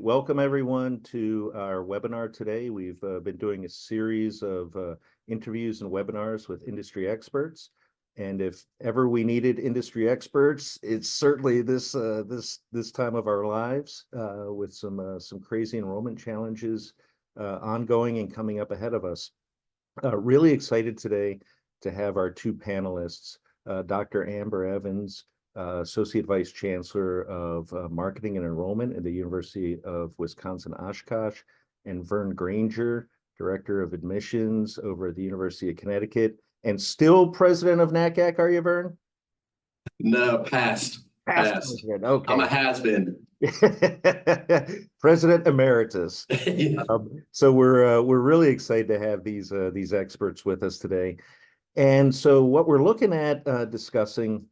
Welcome everyone to our webinar today. We've been doing a series of interviews and webinars with industry experts. And if ever we needed industry experts, it's certainly this time of our lives with some crazy enrollment challenges ongoing and coming up ahead of us. Really excited today to have our two panelists, Dr. Amber Evans, Associate Vice Chancellor of Marketing and Enrollment at the University of Wisconsin-Oshkosh, and Vern Granger, Director of Admissions over at the University of Connecticut, and still President of NACAC, are you, Vern? No, past. Okay. I'm a has-been. President Emeritus. Yeah. So we're really excited to have these experts with us today. And so what we're looking at discussing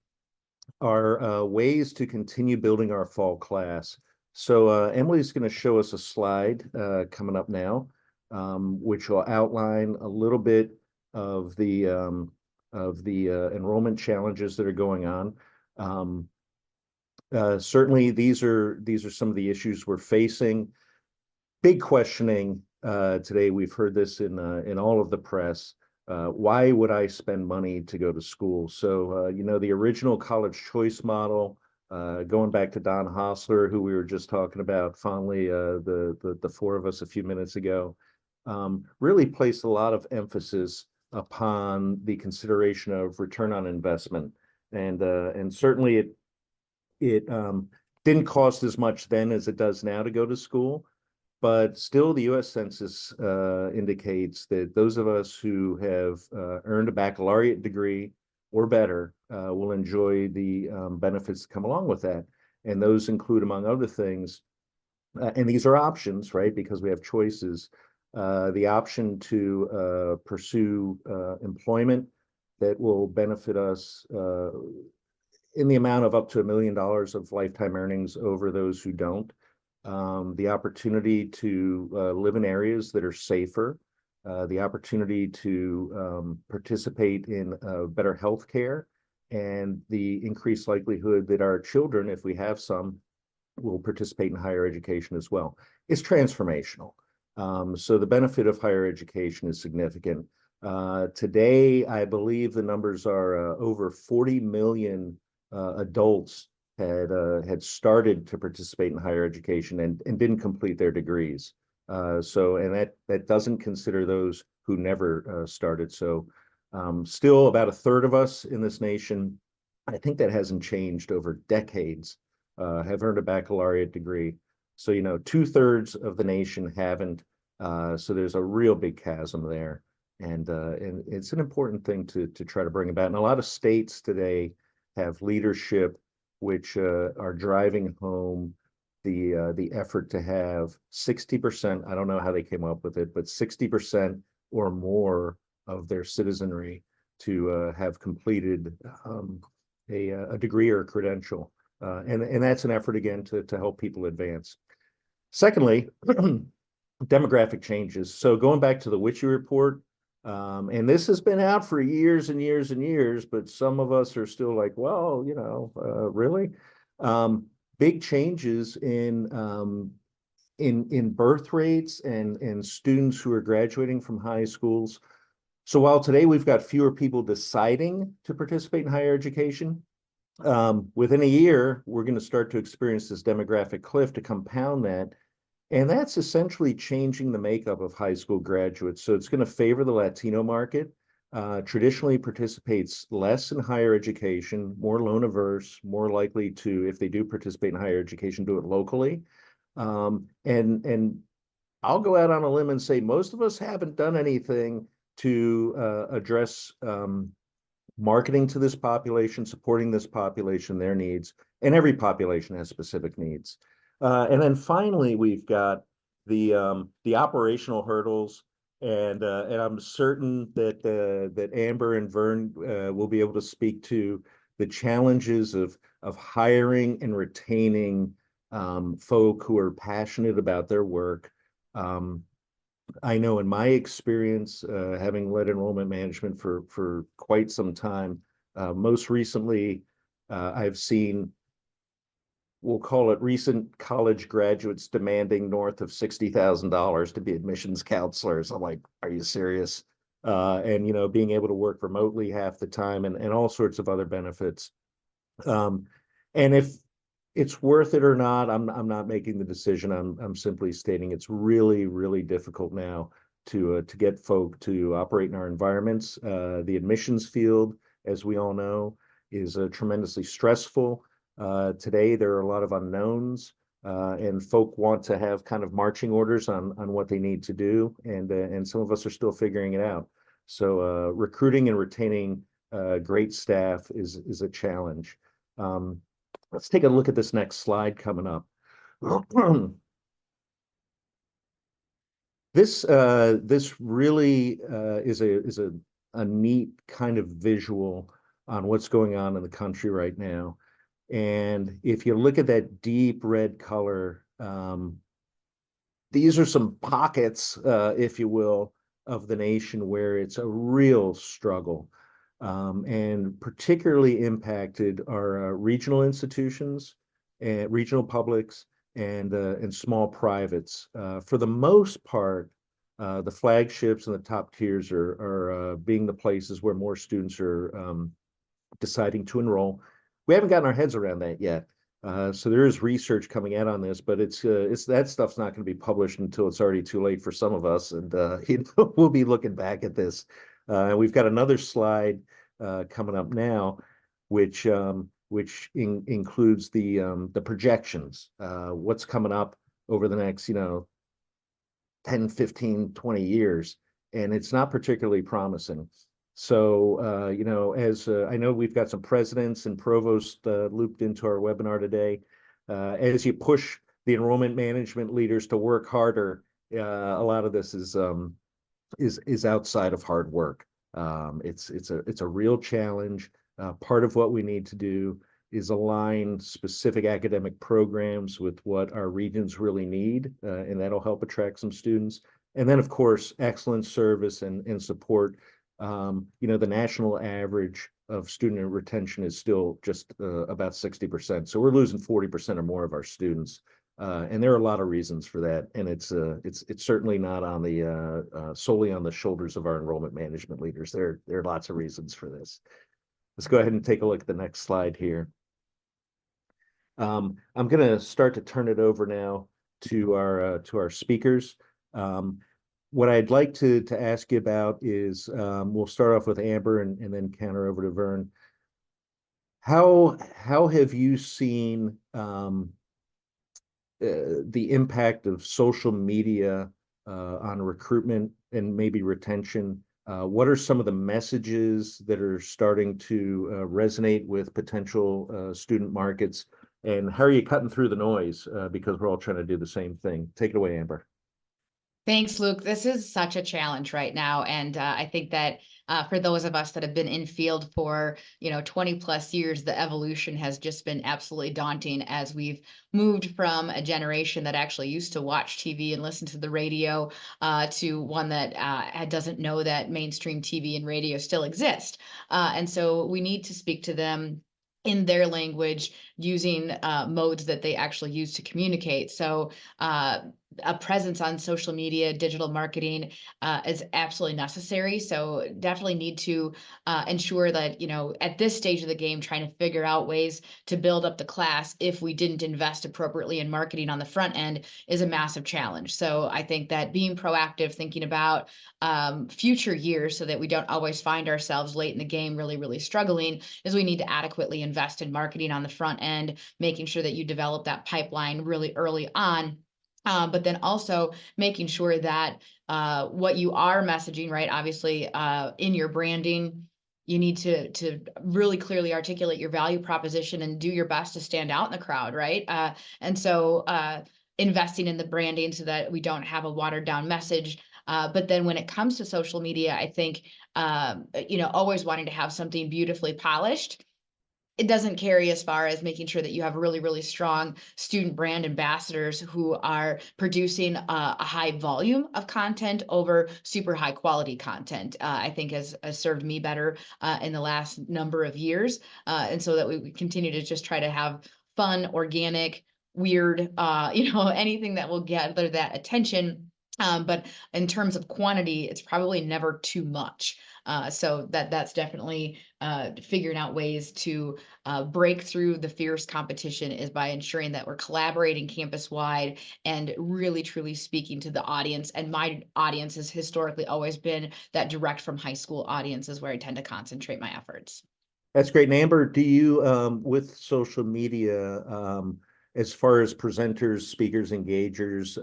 are ways to continue building our fall class. So Emily's going to show us a slide coming up now, which will outline a little bit of the enrollment challenges that are going on. Certainly, these are some of the issues we're facing. Big questioning today. We've heard this in all of the press. Why would I spend money to go to school? So, the original college choice model, going back to Don Hostler, who we were just talking about fondly, the four of us a few minutes ago, really placed a lot of emphasis upon the consideration of return on investment. And certainly it didn't cost as much then as it does now to go to school. But still, the U.S. Census indicates that those of us who have earned a baccalaureate degree or better will enjoy the benefits that come along with that. And those include, among other things, and these are options, right, because we have choices, the option to pursue employment that will benefit us in the amount of up to $1 million of lifetime earnings over those who don't. The opportunity to live in areas that are safer, the opportunity to participate in better health care, and the increased likelihood that our children, if we have some, will participate in higher education as well. It's transformational. So the benefit of higher education is significant. Today, I believe the numbers are over 40 million adults had started to participate in higher education and didn't complete their degrees. And that doesn't consider those who never started. So still about a third of us in this nation, I think that hasn't changed over decades, have earned a baccalaureate degree. So, 2/3 of the nation haven't. So there's a real big chasm there. And it's an important thing to try to bring about. And a lot of states today have leadership which are driving home the effort to have 60%, I don't know how they came up with it, but 60% or more of their citizenry to have completed a degree or a credential. And that's an effort, again, to help people advance. Secondly, demographic changes. So going back to the Witchy report, and this has been out for years and years and years, but some of us are still like, well, really? Big changes in birth rates and students who are graduating from high schools. So while today we've got fewer people deciding to participate in higher education, within a year, we're going to start to experience this demographic cliff to compound that. And that's essentially changing the makeup of high school graduates. So it's going to favor the Latino market, traditionally participates less in higher education, more loan averse, more likely to, if they do participate in higher education, do it locally. And I'll go out on a limb and say most of us haven't done anything to address marketing to this population, supporting this population, their needs, and every population has specific needs. And then finally, we've got the operational hurdles, and I'm certain that Amber and Vern will be able to speak to the challenges of hiring and retaining folk who are passionate about their work. I know in my experience, having led enrollment management for quite some time, most recently, I've seen we'll call it recent college graduates demanding north of $60,000 to be admissions counselors. I'm like, are you serious? And, being able to work remotely half the time and all sorts of other benefits. And if it's worth it or not, I'm not making the decision. I'm simply stating it's really, really difficult now to get folk to operate in our environments. The admissions field, as we all know, is tremendously stressful. Today, there are a lot of unknowns, and folk want to have kind of marching orders on what they need to do, and some of us are still figuring it out. So recruiting and retaining great staff is a challenge. Let's take a look at this next slide coming up. This really is a neat kind of visual on what's going on in the country right now. And if you look at that deep red color, these are some pockets, if you will, of the nation where it's a real struggle. And particularly impacted are regional institutions and regional publics and small privates. For the most part, the flagships and the top tiers are being the places where more students are deciding to enroll. We haven't gotten our heads around that yet. So there is research coming out on this, but it's that stuff's not going to be published until it's already too late for some of us, and we'll be looking back at this. And we've got another slide coming up now, which includes the projections, what's coming up over the next 10, 15, 20 years, and it's not particularly promising. So, as I know we've got some presidents and provosts looped into our webinar today. As you push the enrollment management leaders to work harder, a lot of this is outside of hard work. It's a real challenge. Part of what we need to do is align specific academic programs with what our regions really need, and that'll help attract some students. And then, of course, excellent service and support. The national average of student retention is still just about 60%. So we're losing 40% or more of our students. And there are a lot of reasons for that. And it's certainly not on the solely on the shoulders of our enrollment management leaders. There are lots of reasons for this. Let's go ahead and take a look at the next slide here. I'm going to start to turn it over now to our speakers. What I'd like to ask you about is we'll start off with Amber and then counter over to Vern. How have you seen the impact of social media on recruitment and maybe retention? What are some of the messages that are starting to resonate with potential student markets? And how are you cutting through the noise? Because we're all trying to do the same thing. Take it away, Amber. Thanks, Luke. This is such a challenge right now. And I think that for those of us that have been in field for, 20 plus years, the evolution has just been absolutely daunting as we've moved from a generation that actually used to watch TV and listen to the radio to one that doesn't know that mainstream TV and radio still exist. And so we need to speak to them in their language using modes that they actually use to communicate. So a presence on social media, digital marketing is absolutely necessary. So definitely need to ensure that, at this stage of the game, trying to figure out ways to build up the class if we didn't invest appropriately in marketing on the front end is a massive challenge. So I think that being proactive, thinking about future years so that we don't always find ourselves late in the game really, really struggling, is we need to adequately invest in marketing on the front end, making sure that you develop that pipeline really early on. But then also making sure that what you are messaging, right? Obviously, in your branding, you need to really clearly articulate your value proposition and do your best to stand out in the crowd, right? And so investing in the branding so that we don't have a watered down message. But then when it comes to social media, I think, always wanting to have something beautifully polished. It doesn't carry as far as making sure that you have really, really strong student brand ambassadors who are producing a high volume of content over super high quality content. I think has served me better in the last number of years. And so that we continue to just try to have fun, organic, weird, anything that will gather that attention. But in terms of quantity, it's probably never too much. So that's definitely figuring out ways to break through the fierce competition is by ensuring that we're collaborating campus wide and really truly speaking to the audience. And my audience has historically always been that direct from high school audiences where I tend to concentrate my efforts. That's great. And Amber, do you, with social media, as far as presenters, speakers, engagers,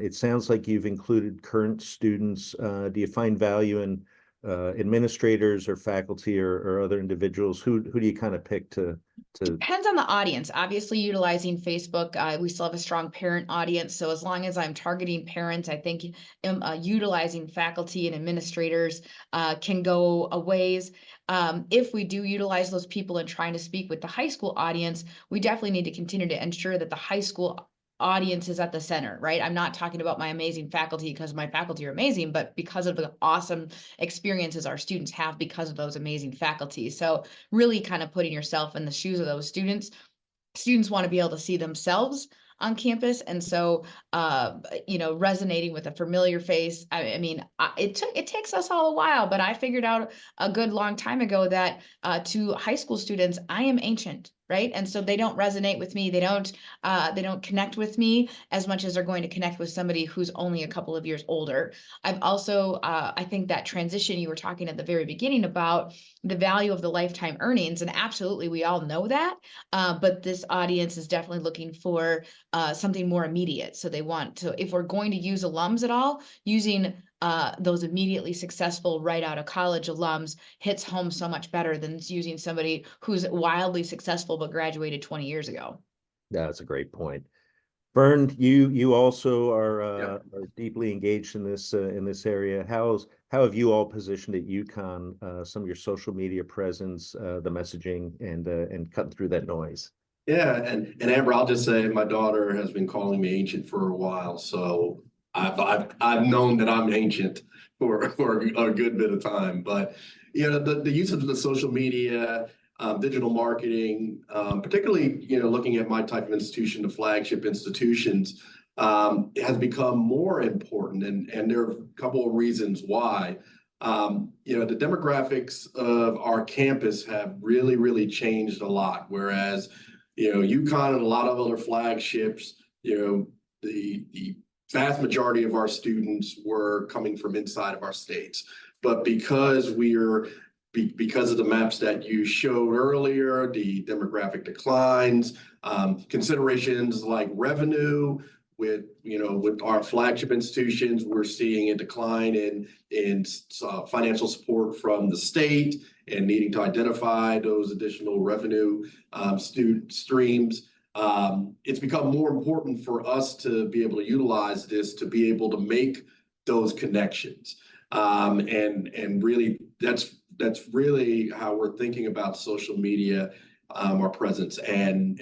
it sounds like you've included current students. Do you find value in administrators or faculty or other individuals? Who do you kind of pick to? Depends on the audience. Obviously, utilizing Facebook, we still have a strong parent audience. So as long as I'm targeting parents, I think utilizing faculty and administrators can go a ways. If we do utilize those people and trying to speak with the high school audience, we definitely need to continue to ensure that the high school audience is at the center, right? I'm not talking about my amazing faculty because my faculty are amazing, but because of the awesome experiences our students have because of those amazing faculty. So really kind of putting yourself in the shoes of those students. Students want to be able to see themselves on campus, and so resonating with a familiar face. It takes us all a while, but I figured out a good long time ago that to high school students, I am ancient, right? And so they don't resonate with me. They don't connect with me as much as they're going to connect with somebody who's only a couple of years older. I've also I think that transition you were talking at the very beginning about the value of the lifetime earnings, and absolutely we all know that, but this audience is definitely looking for something more immediate. So they want to, if we're going to use alums at all, using those immediately successful right out of college alums hits home so much better than using somebody who's wildly successful but graduated 20 years ago. Yeah, that's a great point. Vern, you also are deeply engaged in this area. How have you all positioned at UConn some of your social media presence, the messaging, and cutting through that noise? Yeah, and Amber, I'll just say my daughter has been calling me ancient for a while, so I've known that I'm ancient for a good bit of time. But the use of the social media, digital marketing, particularly looking at my type of institution, the flagship institutions, has become more important, and there are a couple of reasons why. The demographics of our campus have really changed a lot, whereas UConn and a lot of other flagships, the vast majority of our students were coming from inside of our states. But because of the maps that you showed earlier, the demographic declines, considerations like revenue, with our flagship institutions, we're seeing a decline in financial support from the state and needing to identify those additional revenue student streams. It's become more important for us to be able to utilize this to be able to make those connections. And really, that's really how we're thinking about social media, our presence, and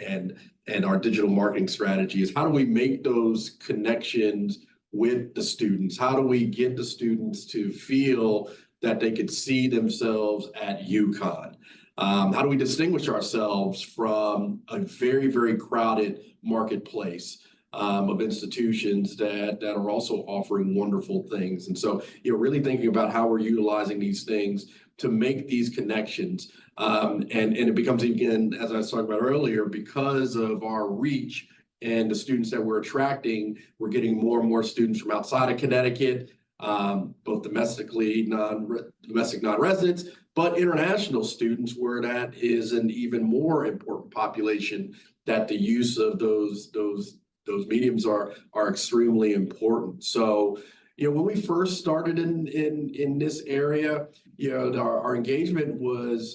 our digital marketing strategy is how do we make those connections with the students? How do we get the students to feel that they could see themselves at UConn? How do we distinguish ourselves from a very crowded marketplace of institutions that are also offering wonderful things? And so, really thinking about how we're utilizing these things to make these connections. And it becomes, again, as I was talking about earlier, because of our reach and the students that we're attracting, we're getting more and more students from outside of Connecticut, both domestic non-residents, but international students, where that is an even more important population, that the use of those mediums are extremely important. So, when we first started in this area, our engagement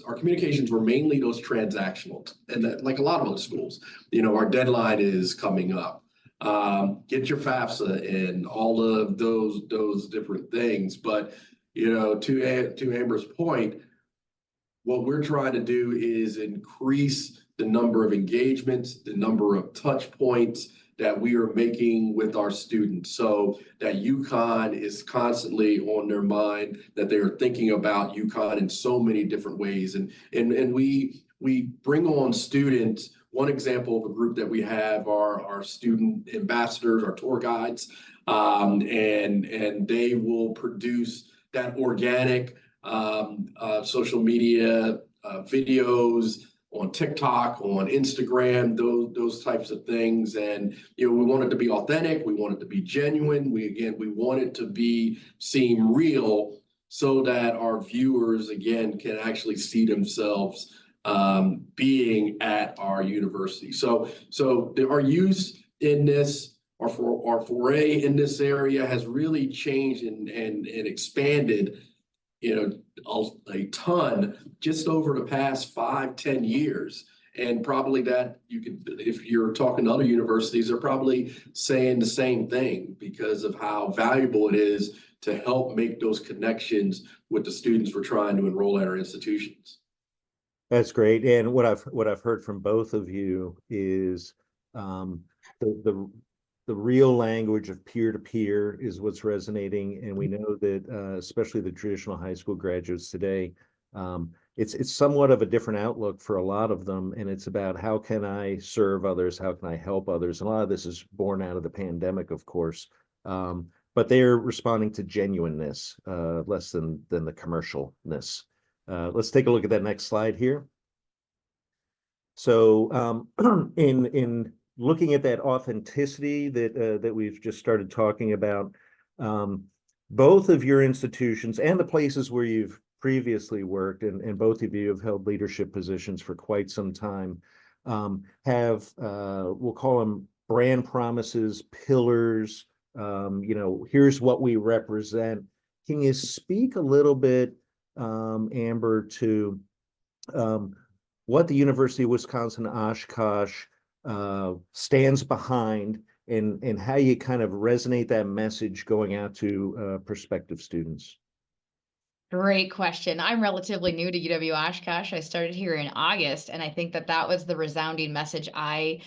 our communications were mainly those transactional, and that, like a lot of other schools, our deadline is coming up. Get your FAFSA in, all of those different things. But to Amber's point, what we're trying to do is increase the number of engagements, the number of touch points that we are making with our students, so that UConn is constantly on their mind, that they are thinking about UConn in so many different ways. And we bring on students one example of a group that we have are our student ambassadors, our tour guides, and they will produce that organic social media videos on TikTok, on Instagram, those types of things. And, we want it to be authentic. We want it to be genuine. We want it to seem real so that our viewers, again, can actually see themselves being at our university. So our use in this, our foray in this area has really changed and expanded, a ton just over the past 5-10 years. And probably that if you're talking to other universities, they're probably saying the same thing because of how valuable it is to help make those connections with the students we're trying to enroll at our institutions. That's great. And what I've heard from both of you is the real language of peer-to-peer is what's resonating. And we know that especially the traditional high school graduates today, it's somewhat of a different outlook for a lot of them. And it's about how can I serve others? How can I help others? And a lot of this is born out of the pandemic, of course. But they're responding to genuineness, less than the commercialness. Let's take a look at that next slide here. So in looking at that authenticity that we've just started talking about, both of your institutions and the places where you've previously worked, and both of you have held leadership positions for quite some time, have, we'll call them brand promises, pillars, here's what we represent. Can you speak a little bit, Amber, to what the University of Wisconsin-Oshkosh stands behind, and how you kind of resonate that message going out to prospective students? Great question. I'm relatively new to UW-Oshkosh. I started here in August, and I think that was the resounding message I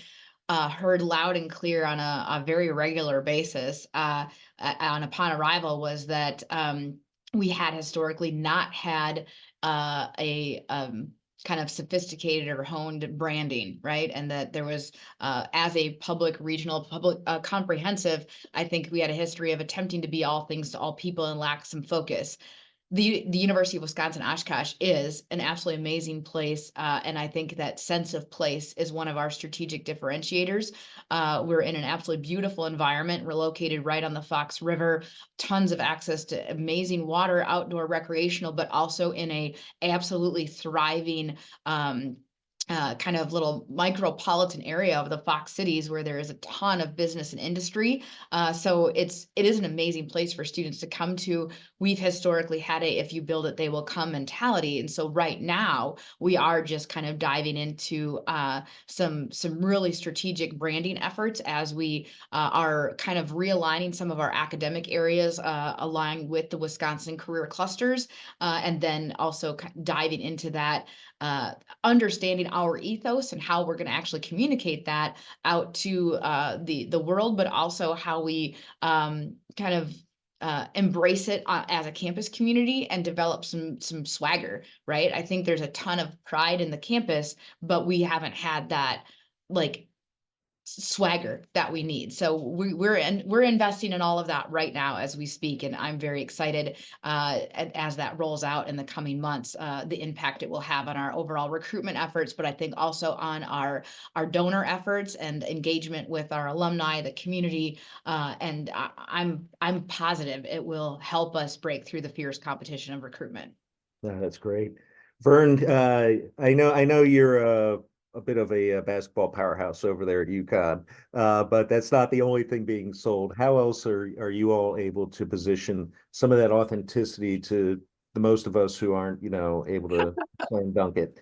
heard loud and clear on a very regular basis upon arrival, was that we had historically not had a kind of sophisticated or honed branding, right? And that there was, as a regional comprehensive, I think we had a history of attempting to be all things to all people and lack some focus. The University of Wisconsin-Oshkosh is an absolutely amazing place, and I think that sense of place is one of our strategic differentiators. We're in an absolutely beautiful environment. We're located right on the Fox River, tons of access to amazing water, outdoor recreational, but also in a absolutely thriving kind of little micropolitan area of the Fox cities where there is a ton of business and industry. So it is an amazing place for students to come to. We've historically had a if you build it, they will come mentality. And so right now we are just kind of diving into some really strategic branding efforts as we are kind of realigning some of our academic areas aligned with the Wisconsin career clusters, and then also diving into that, understanding our ethos and how we're going to actually communicate that out to the world, but also how we kind of embrace it as a campus community and develop some swagger, right? I think there's a ton of pride in the campus, but we haven't had that like swagger that we need. So we're investing in all of that right now as we speak, and I'm very excited as that rolls out in the coming months, the impact it will have on our overall recruitment efforts, but I think also on our donor efforts and engagement with our alumni, the community, and I'm positive it will help us break through the fierce competition of recruitment. Yeah, that's great. Vern, I know you're a bit of a basketball powerhouse over there at UConn, but that's not the only thing being sold. How else are you all able to position some of that authenticity to the most of us who aren't, able to slam dunk it?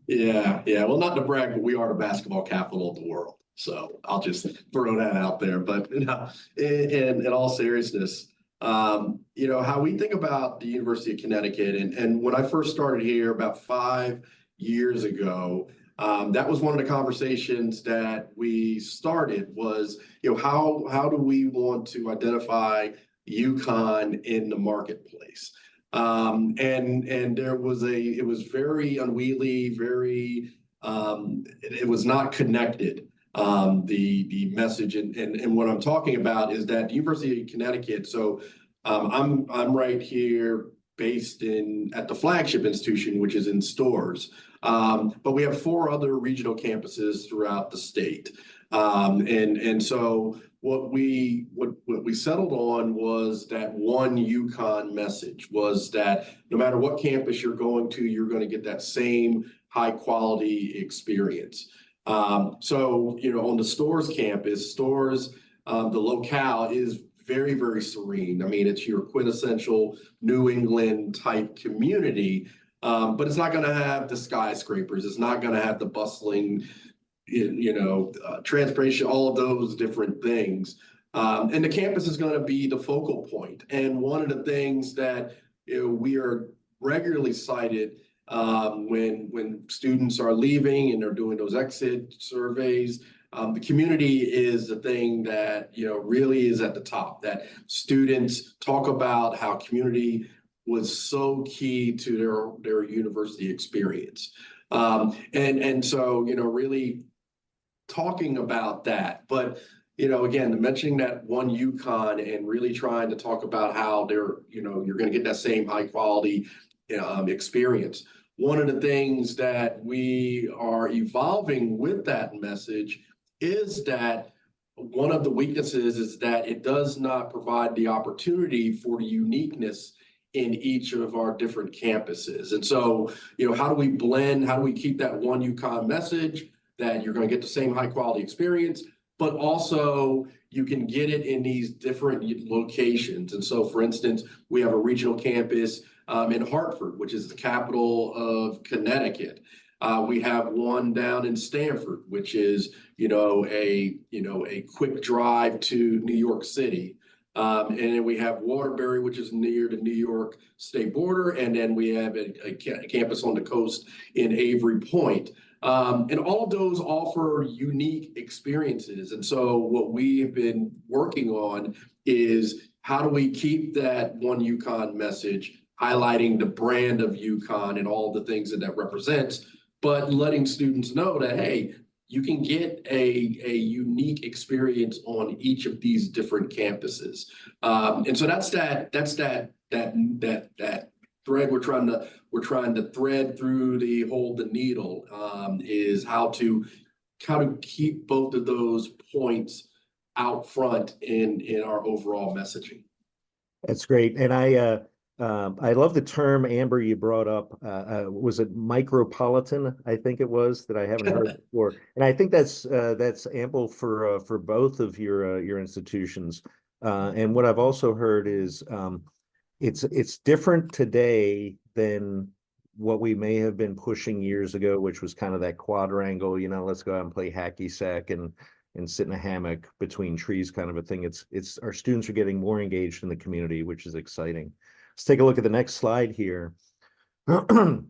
Yeah. Well, not to brag, but we are the basketball capital of the world. So I'll just throw that out there. But in all seriousness, how we think about the University of Connecticut, and when I first started here about 5 years ago, that was one of the conversations that we started was, how do we want to identify UConn in the marketplace? And it was very unwieldy, very it was not connected. The message and what I'm talking about is that the University of Connecticut. So I'm right here based at the flagship institution, which is in Stores. But we have 4 other regional campuses throughout the state. And so what we settled on was that one UConn message was that no matter what campus you're going to, you're going to get that same high quality experience. So, on the Stores campus, Stores, the locale is very, very serene. I mean, it's your quintessential New England type community, but it's not going to have the skyscrapers. It's not going to have the bustling, transportation, all of those different things. And the campus is going to be the focal point. And one of the things that we are regularly cited when students are leaving and they're doing those exit surveys, the community is the thing that really is at the top. That students talk about how community was so key to their university experience, and so really talking about that. But again, mentioning that one UConn and really trying to talk about how you're going to get that same high quality experience. One of the things that we are evolving with that message is that one of the weaknesses is that it does not provide the opportunity for the uniqueness in each of our different campuses. And so, how do we blend, how do we keep that one UConn message that you're going to get the same high quality experience, but also you can get it in these different locations. And so, for instance, we have a regional campus in Hartford, which is the capital of Connecticut. We have one down in Stamford, which is, a quick drive to New York City. And then we have Waterbury, which is near the New York state border. And then we have a campus on the coast in Avery Point. And all of those offer unique experiences. And so what we have been working on is how do we keep that one UConn message, highlighting the brand of UConn and all the things that represents, but letting students know that, hey, you can get a unique experience on each of these different campuses. And so that's that thread we're trying to thread through the needle, is how to keep both of those points out front in our overall messaging. That's great. And I love the term, Amber, you brought up. Was it micropolitan? I think it was, that I haven't heard before. And I think that's ample for both of your institutions. And what I've also heard is it's different today than what we may have been pushing years ago, which was kind of that quadrangle, let's go out and play hacky sack and sit in a hammock between trees kind of a thing. It's our students are getting more engaged in the community, which is exciting. Let's take a look at the next slide here. There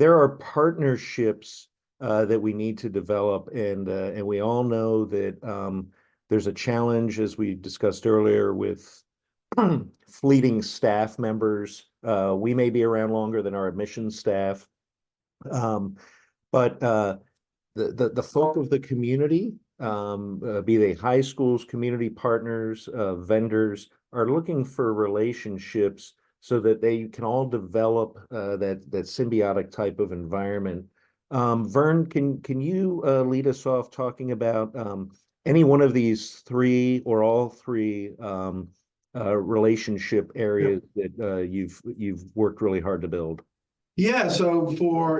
are partnerships that we need to develop, and we all know that there's a challenge, as we discussed earlier, with fleeting staff members. We may be around longer than our admissions staff, but the folk of the community, be they high schools, community partners, vendors, are looking for relationships so that they can all develop that symbiotic type of environment. Vern, can you lead us off talking about any one of these 3 or all 3 relationship areas that you've worked really hard to build? Yeah, so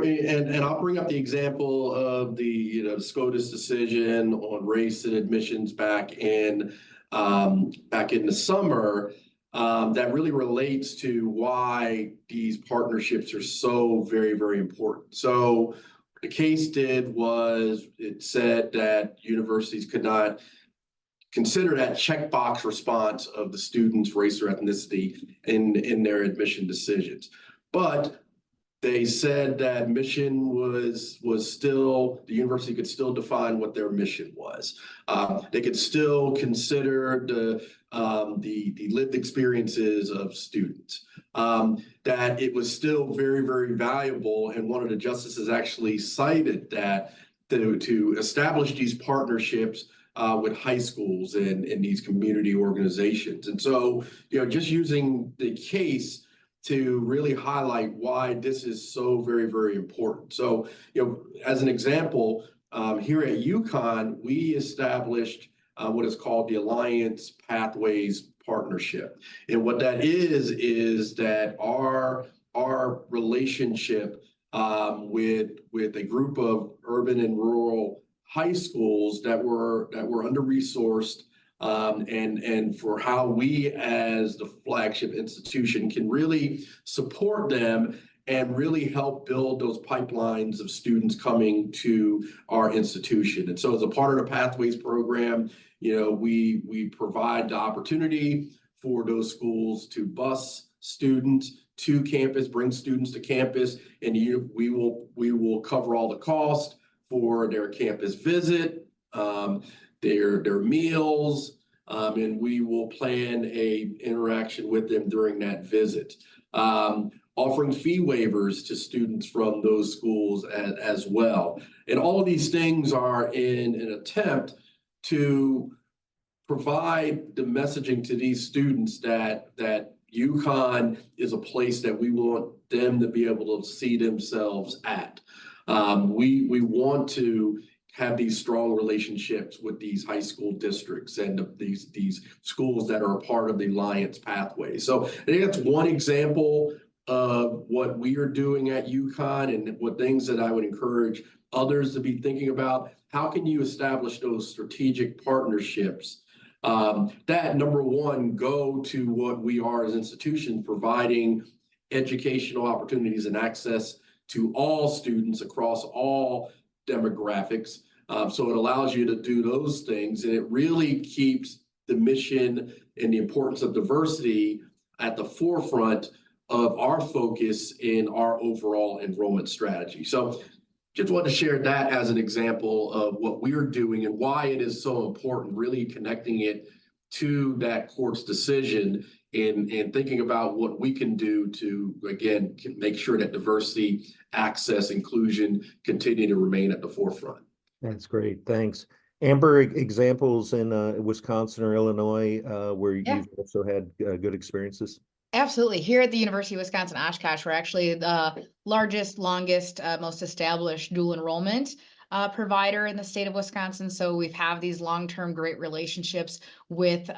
and I'll bring up the example of the SCOTUS decision on race and admissions back in the summer, that really relates to why these partnerships are so very, very important. So the case it said that universities could not consider that checkbox response of the student's race or ethnicity in their admission decisions. But They said that mission was still, the university could still define what their mission was. They could still consider the lived experiences of students. That it was still very, very valuable, and one of the justices actually cited that to establish these partnerships with high schools and these community organizations. And so, just using the case to really highlight why this is so very, very important. So, as an example, here at UConn, we established what is called the Alliance Pathways Partnership. And what that is that our relationship with a group of urban and rural high schools that were under-resourced, and for how we as the flagship institution can really support them and really help build those pipelines of students coming to our institution. And so as a part of the Pathways program, we provide the opportunity for those schools to bus students to campus, bring students to campus, and we will cover all the cost for their campus visit, their meals, and we will plan a interaction with them during that visit. Offering fee waivers to students from those schools as well. And all of these things are in an attempt to provide the messaging to these students that UConn is a place that we want them to be able to see themselves at. We want to have these strong relationships with these high school districts and these schools that are a part of the Alliance Pathway. So I think that's one example of what we are doing at UConn, and what things that I would encourage others to be thinking about. How can you establish those strategic partnerships that, number one, go to what we are as institutions, providing educational opportunities and access to all students across all demographics. So it allows you to do those things, and it really keeps the mission and the importance of diversity at the forefront of our focus in our overall enrollment strategy. So just wanted to share that as an example of what we're doing and why it is so important, really connecting it to that court's decision and thinking about what we can do to, again, make sure that diversity, access, inclusion continue to remain at the forefront. That's great. Thanks. Amber, examples in Wisconsin or Illinois where you've also had good experiences? Absolutely. Here at the University of Wisconsin-Oshkosh, we're actually the largest, longest, most established dual enrollment provider in the state of Wisconsin. So we've had these long-term great relationships with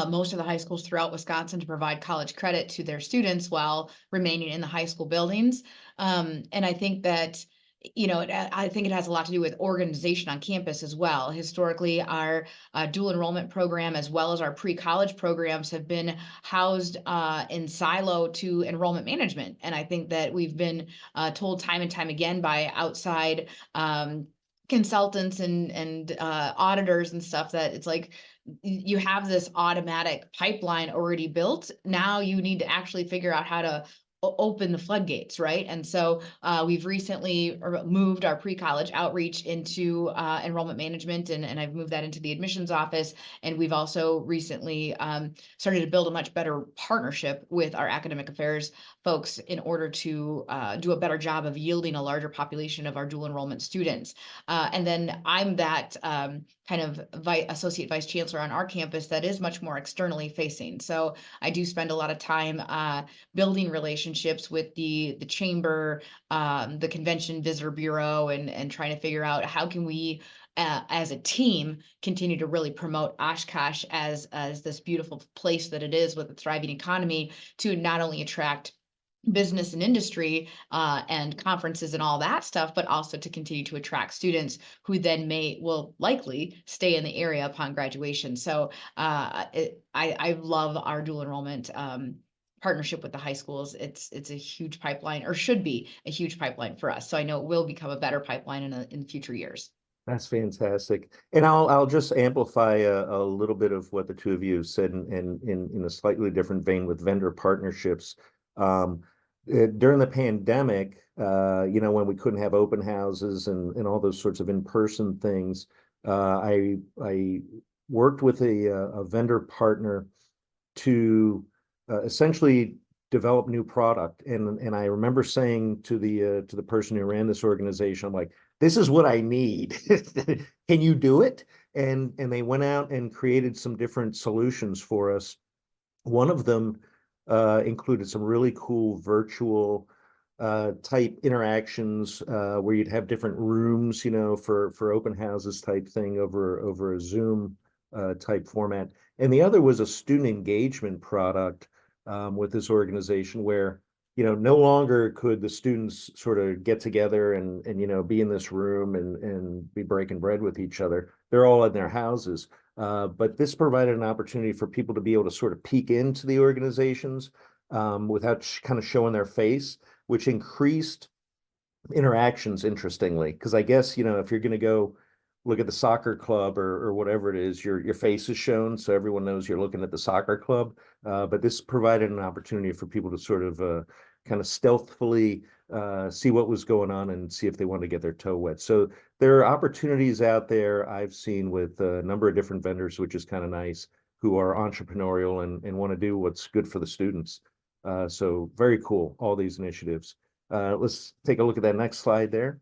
most of the high schools throughout Wisconsin to provide college credit to their students while remaining in the high school buildings. And I think that I think it has a lot to do with organization on campus as well. Historically, our dual enrollment program, as well as our pre-college programs, have been housed in silo to enrollment management. And I think that we've been told time and time again by outside consultants and auditors and stuff that it's like, you have this automatic pipeline already built. Now you need to actually figure out how to open the floodgates, right? And so we've recently moved our pre-college outreach into enrollment management, and I've moved that into the admissions office. And we've also recently started to build a much better partnership with our academic affairs folks in order to do a better job of yielding a larger population of our dual enrollment students. And then I'm that kind of associate vice chancellor on our campus that is much more externally facing. So I do spend a lot of time building relationships with the chamber, the convention visitor bureau, and trying to figure out how can we as a team continue to really promote Oshkosh as this beautiful place that it is with a thriving economy, to not only attract business and industry and conferences and all that stuff, but also to continue to attract students who then will likely stay in the area upon graduation. So I love our dual enrollment partnership with the high schools. It's a huge pipeline, or should be a huge pipeline for us. So I know it will become a better pipeline in future years. That's fantastic. And I'll just amplify a little bit of what the two of you said in a slightly different vein with vendor partnerships. during the pandemic, when we couldn't have open houses and all those sorts of in-person things, I worked with a vendor partner to essentially develop new product. And I remember saying to the person who ran this organization, I'm like, this is what I need. Can you do it? And they went out and created some different solutions for us. One of them included some really cool virtual type interactions where you'd have different rooms, for open houses type thing over a Zoom type format. And the other was a student engagement product with this organization where, no longer could the students sort of get together and be in this room and be breaking bread with each other. They're all in their houses. But this provided an opportunity for people to be able to sort of peek into the organizations without kind of showing their face, which increased interactions, interestingly. Because I guess, if you're going to go look at the soccer club or whatever it is, your face is shown, so everyone knows you're looking at the soccer club. But this provided an opportunity for people to sort of kind of stealthily see what was going on and see if they wanted to get their toe wet. So there are opportunities out there I've seen with a number of different vendors, which is kind of nice, who are entrepreneurial and want to do what's good for the students. So very cool, all these initiatives. Let's take a look at that next slide there.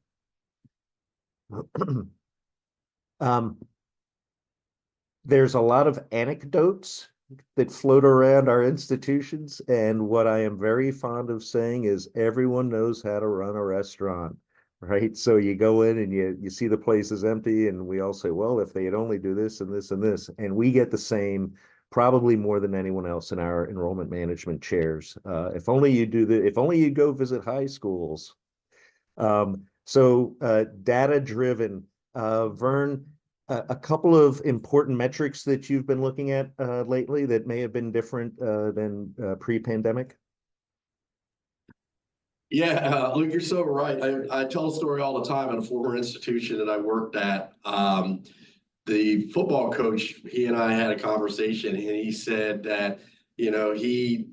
There's a lot of anecdotes that float around our institutions, and what I am very fond of saying is everyone knows how to run a restaurant, right? So you go in and you see the place is empty, and we all say, well, if they'd only do this and this and this, and we get the same, probably more than anyone else in our enrollment management chairs. If only you if only you go visit high schools. So data driven. Vern, a couple of important metrics that you've been looking at lately that may have been different than pre-pandemic? Yeah, Luke, you're so right. I tell a story all the time at a former institution that I worked at. The football coach, he and I had a conversation, and he said that, he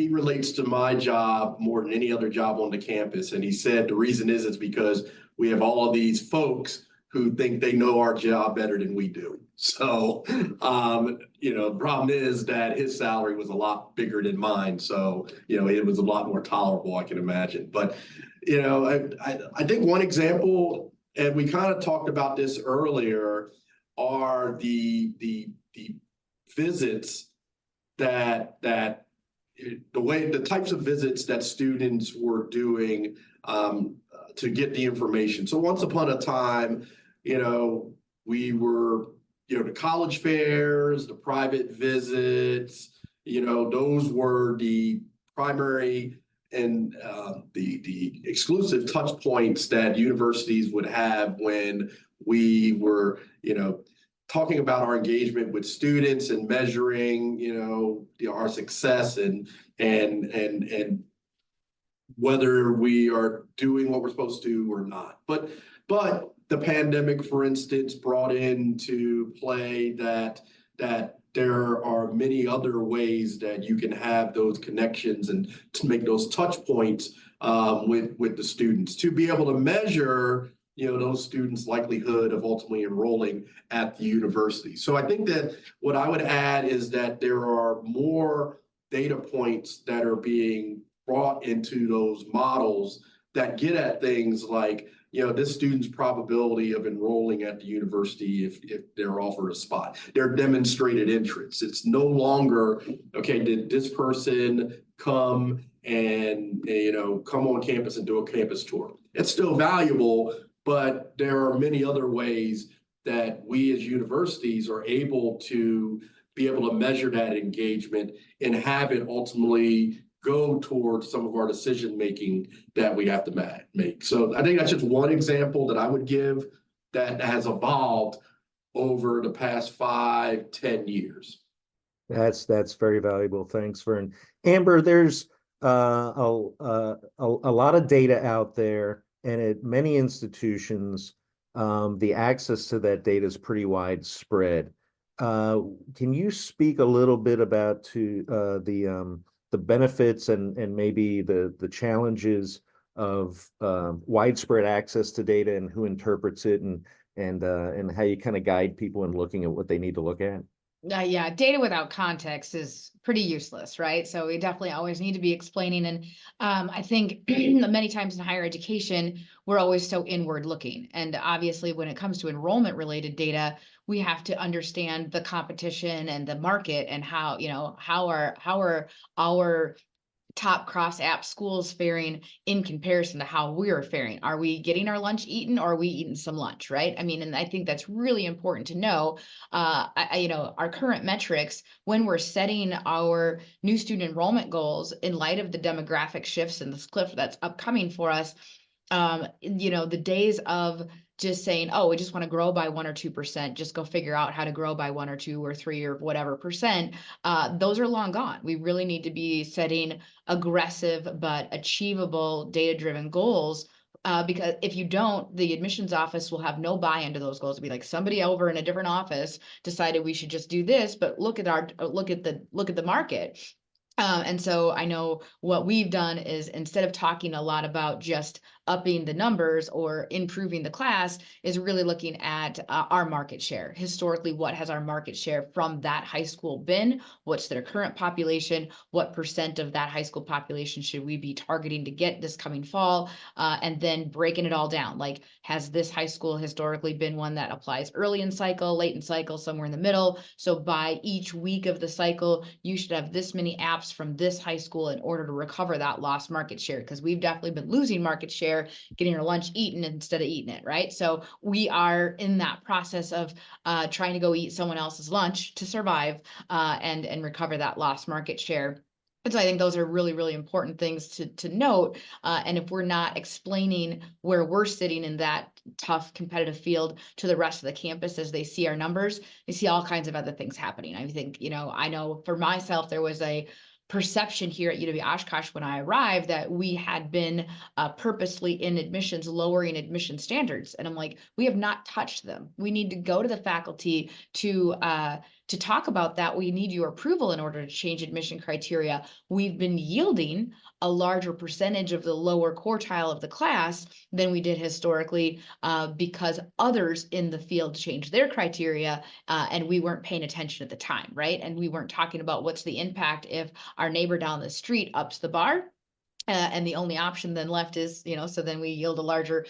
relates to my job more than any other job on the campus. And he said the reason is it's because we have all of these folks who think they know our job better than we do. So, the problem is that his salary was a lot bigger than mine. So, it was a lot more tolerable, I can imagine. But, I think one example, and we kind of talked about this earlier, are the visits the types of visits that students were doing to get the information. So once upon a time, we were, the college fairs, the private visits, those were the primary and the exclusive touch points that universities would have when we were, talking about our engagement with students and measuring, our success and whether we are doing what we're supposed to or not. But the pandemic, for instance, brought into play that there are many other ways that you can have those connections and to make those touch points with the students to be able to measure those students' likelihood of ultimately enrolling at the university. So I think that what I would add is that there are more data points that are being brought into those models that get at things like, this student's probability of enrolling at the university if they're offered a spot, their demonstrated interest. It's no longer, okay, did this person come and, come on campus and do a campus tour? It's still valuable, but there are many other ways that we as universities are able to measure that engagement and have it ultimately go towards some of our decision making that we have to make. So I think that's just one example that I would give that has evolved over the past 5-10 years. That's very valuable. Thanks, Vern. Amber, there's a lot of data out there, and at many institutions, the access to that data is pretty widespread. Can you speak a little bit about the the benefits and maybe the challenges of widespread access to data and who interprets it and how you kind of guide people in looking at what they need to look at? Yeah, data without context is pretty useless, right? So we definitely always need to be explaining. And I think many times in higher education, we're always so inward looking. And obviously, when it comes to enrollment related data, we have to understand the competition and the market and how, how are our top cross app schools faring in comparison to how we're faring. Are we getting our lunch eaten, or are we eating some lunch, right? I mean, and I think that's really important to know. Our current metrics, when we're setting our new student enrollment goals in light of the demographic shifts and the cliff that's upcoming for us, the days of just saying, oh, we just want to grow by 1 or 2%, just go figure out how to grow by 1 or 2 or 3 or whatever percent, those are long gone. We really need to be setting aggressive but achievable data-driven goals. Because if you don't, the admissions office will have no buy-in to those goals. It'll be like somebody over in a different office decided we should just do this, but look at the market. And so I know what we've done is, instead of talking a lot about just upping the numbers or improving the class, is really looking at our market share. Historically, what has our market share from that high school been? What's their current population? What percent of that high school population should we be targeting to get this coming fall? And then breaking it all down. Like, has this high school historically been one that applies early in cycle, late in cycle, somewhere in the middle? So by each week of the cycle, you should have this many apps from this high school in order to recover that lost market share, because we've definitely been losing market share, getting our lunch eaten instead of eating it, right? So we are in that process of trying to go eat someone else's lunch to survive and recover that lost market share. And so I think those are really, really important things to note. And if we're not explaining where we're sitting in that tough competitive field to the rest of the campus as they see our numbers, they see all kinds of other things happening. I think, I know for myself, there was a perception here at UW-Oshkosh when I arrived that we had been purposely in admissions lowering admission standards, and I'm like, we have not touched them. We need to go to the faculty to talk about that. We need your approval in order to change admission criteria. We've been yielding a larger percentage of the lower quartile of the class than we did historically because others in the field changed their criteria and we weren't paying attention at the time, right? And we weren't talking about what's the impact if our neighbor down the street ups the bar. And the only option then left is, so then we yield a larger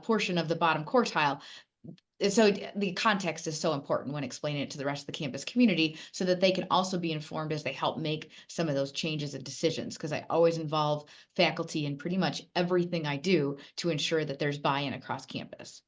portion of the bottom quartile. So the context is so important when explaining it to the rest of the campus community, so that they can also be informed as they help make some of those changes and decisions. Because I always involve faculty in pretty much everything I do to ensure that there's buy-in across campus.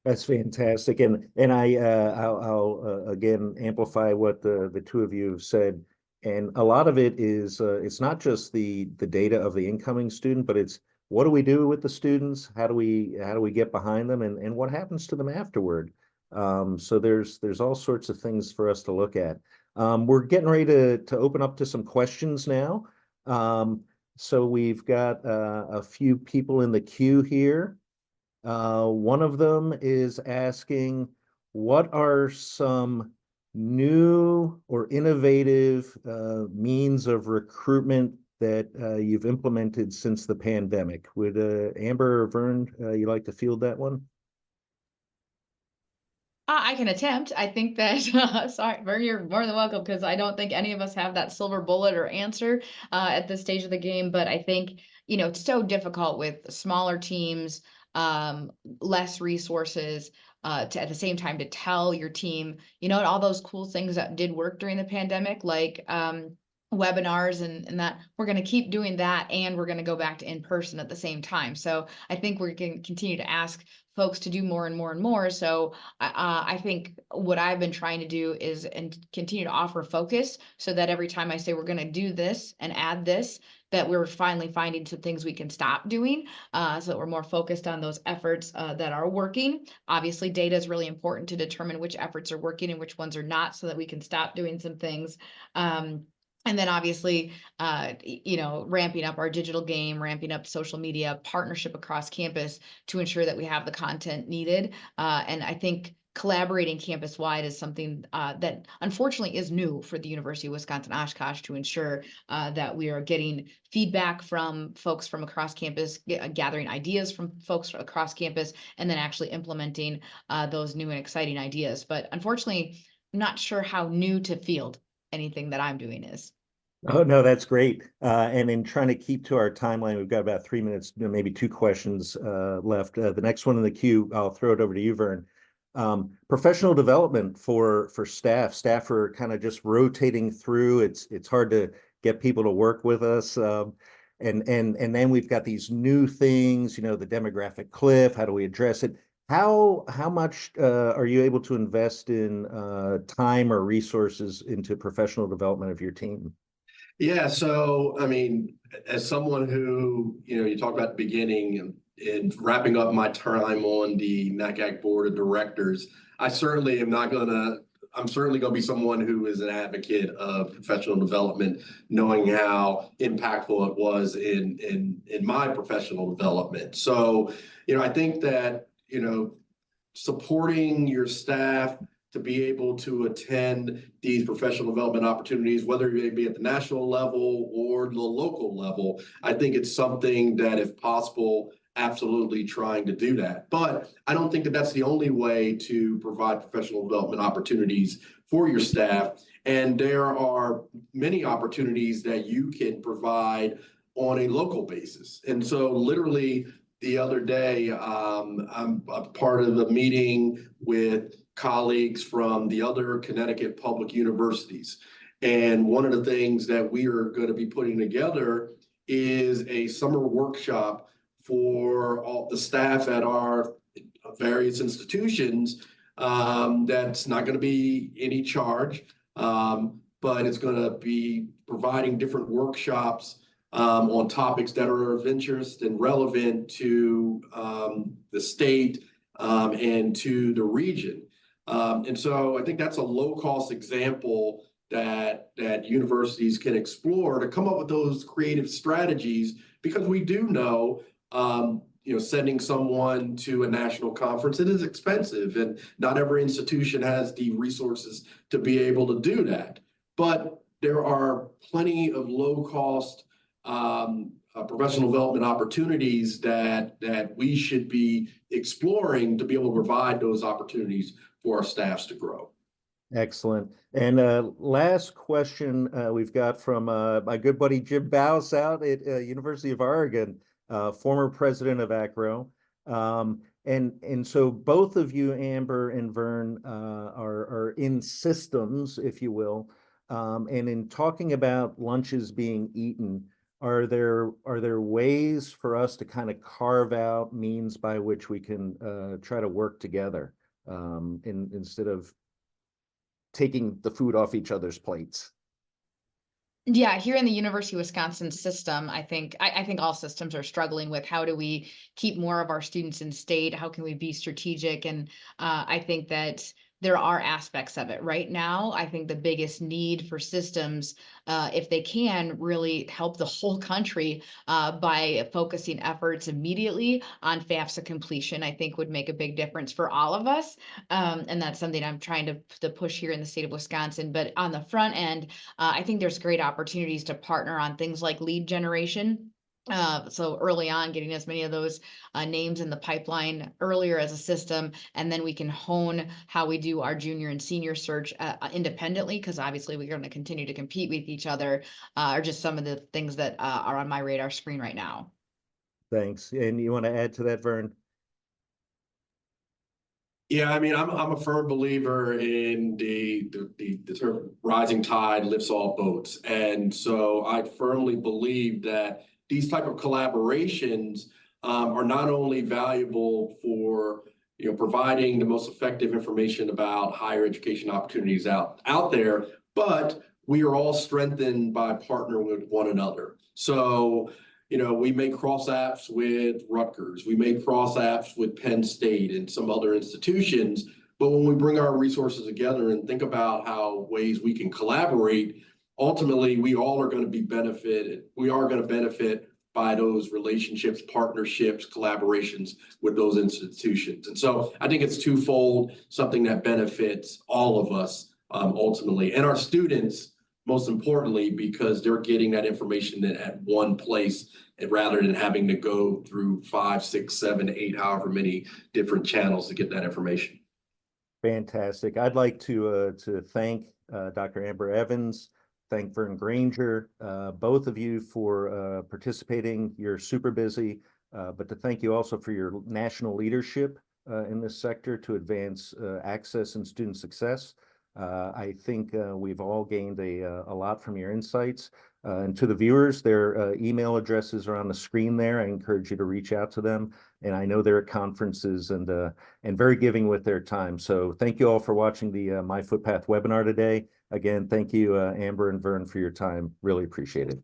That's fantastic, and I'll again amplify what the two of you have said. And a lot of it is it's not just the data of the incoming student, but it's what do we do with the students? How do we get behind them, and what happens to them afterward? So there's all sorts of things for us to look at. We're getting ready to open up to some questions now. So we've got a few people in the queue here. One of them is asking, what are some new or innovative means of recruitment that you've implemented since the pandemic? Would Amber or Vern, you like to field that one? I can attempt. I think that, sorry, Vern, you're more than welcome, because I don't think any of us have that silver bullet or answer at this stage of the game. But I think, it's so difficult with smaller teams, less resources, at the same time to tell your team, all those cool things that did work during the pandemic, like webinars and that we're going to keep doing that, and we're going to go back to in person at the same time. So I think we're going to continue to ask folks to do more and more and more. So I think what I've been trying to do is and continue to offer focus, so that every time I say we're going to do this and add this, that we're finally finding some things we can stop doing, so that we're more focused on those efforts that are working. Obviously, data is really important to determine which efforts are working and which ones are not, so that we can stop doing some things. And then obviously, ramping up our digital game, ramping up social media partnership across campus to ensure that we have the content needed. And I think collaborating campus-wide is something that unfortunately is new for the University of Wisconsin-Oshkosh, to ensure that we are getting feedback from folks from across campus, gathering ideas from folks across campus, and then actually implementing those new and exciting ideas. But unfortunately, I'm not sure how new to field anything that I'm doing is. Oh, no, that's great. And in trying to keep to our timeline, we've got about 3 minutes, maybe two questions left. The next one in the queue, I'll throw it over to you, Vern. Professional development for staff. Staff are kind of just rotating through. It's hard to get people to work with us. And then we've got these new things, the demographic cliff. How do we address it? How much are you able to invest in time or resources into professional development of your team? Yeah, so I mean, as someone who, you talk about the beginning and wrapping up my time on the NACAC board of directors, I'm certainly gonna be someone who is an advocate of professional development, knowing how impactful it was in my professional development. So, I think that, supporting your staff to be able to attend these professional development opportunities, whether it be at the national level or the local level, I think it's something that, if possible, absolutely trying to do that. But I don't think that that's the only way to provide professional development opportunities for your staff. And there are many opportunities that you can provide on a local basis. And so literally the other day, I'm a part of a meeting with colleagues from the other Connecticut public universities. And one of the things that we are going to be putting together is a summer workshop for all the staff at our various institutions. That's not going to be any charge, but it's going to be providing different workshops on topics that are of interest and relevant to the state and to the region. And so I think that's a low-cost example that universities can explore to come up with those creative strategies, because we do know, sending someone to a national conference, it is expensive, and not every institution has the resources to be able to do that. But there are plenty of low-cost professional development opportunities that we should be exploring to be able to provide those opportunities for our staffs to grow. Excellent. And last question we've got from my good buddy Jim Baus out at University of Oregon, former president of ACRO. And so both of you, Amber and Vern, are in systems, if you will. And in talking about lunches being eaten, are there ways for us to kind of carve out means by which we can try to work together instead of taking the food off each other's plates? Yeah, here in the University of Wisconsin system, I think all systems are struggling with how do we keep more of our students in state? How can we be strategic? And I think that there are aspects of it right now. I think the biggest need for systems, if they can really help the whole country by focusing efforts immediately on FAFSA completion, I think would make a big difference for all of us. And that's something I'm trying to push here in the state of Wisconsin. But on the front end, I think there's great opportunities to partner on things like lead generation. So early on, getting as many of those names in the pipeline earlier as a system, and then we can hone how we do our junior and senior search independently, because obviously we're going to continue to compete with each other, are just some of the things that are on my radar screen right now. Thanks. And you want to add to that, Vern? Yeah, I mean, I'm a firm believer in the sort of rising tide lifts all boats. And so I firmly believe that these type of collaborations are not only valuable for providing the most effective information about higher education opportunities out there, but we are all strengthened by partnering with one another. So we make cross apps with Rutgers, we make cross apps with Penn State and some other institutions. But when we bring our resources together and think about how ways we can collaborate, ultimately we all are going to be benefited. We are going to benefit by those relationships, partnerships, collaborations with those institutions. And so I think it's twofold, something that benefits all of us ultimately, and our students, most importantly, because they're getting that information at one place rather than having to go through 5, 6, 7, 8, however many different channels to get that information. Fantastic. I'd like to thank Dr. Amber Evans, thank Vern Granger, both of you for participating. You're super busy, but to thank you also for your national leadership in this sector to advance access and student success. I think we've all gained a lot from your insights. And to the viewers, their email addresses are on the screen there. I encourage you to reach out to them. And I know they're at conferences and very giving with their time. So thank you all for watching the myFootpath webinar today. Again, thank you, Amber and Vern, for your time. Really appreciate it.